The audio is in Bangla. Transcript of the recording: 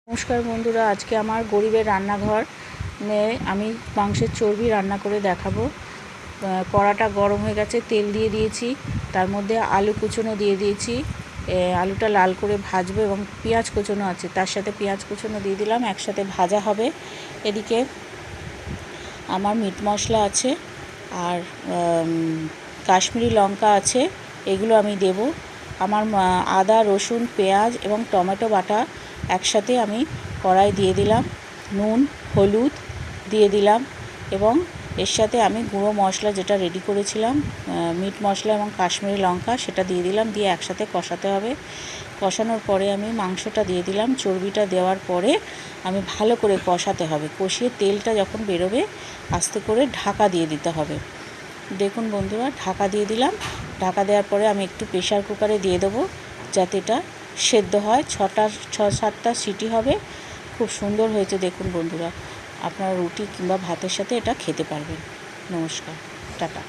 নমস্কার বন্ধুরা, আজকে আমার গরিবের রান্নাঘর আমি মাংসের চর্বি রান্না করে দেখাবো। কড়াটা গরম হয়ে গেছে, তেল দিয়ে দিয়েছি, তার মধ্যে আলু কুচনো দিয়ে দিয়েছি। আলুটা লাল করে ভাজবো এবং পেঁয়াজ কুচনো আছে, তার সাথে পেঁয়াজ কুচনো দিয়ে দিলাম, একসাথে ভাজা হবে। এদিকে আমার মিট মশলা আছে আর কাশ্মীরি লঙ্কা আছে, এগুলো আমি দেব। আমার আদা, রসুন, পেঁয়াজ এবং টমেটো বাটা একসাথে আমি কড়াই দিয়ে দিলাম। নুন, হলুদ দিয়ে দিলাম এবং এর সাথে আমি গুঁড়ো মশলা যেটা রেডি করেছিলাম, মিট মশলা এবং কাশ্মীরি লঙ্কা, সেটা দিয়ে দিলাম। দিয়ে একসাথে কষাতে হবে। কষানোর পরে আমি মাংসটা দিয়ে দিলাম। চর্বিটা দেওয়ার পরে আমি ভালো করে কষাতে হবে। কষিয়ে তেলটা যখন বেরোবে আস্তে করে ঢাকা দিয়ে দিতে হবে। দেখুন বন্ধুরা, ঢাকা দিয়ে দিলাম। ঢাকা দেওয়ার পরে আমি একটু প্রেশার কুকারে দিয়ে দেবো যাতে এটা সেদ্ধ হয়। 6-7টা সিটি হবে। খুব সুন্দর হয়েছে দেখুন বন্ধুরা, আপনারা রুটি কিংবা ভাতের সাথে এটা খেতে পারবেন। নমস্কার, টাটা।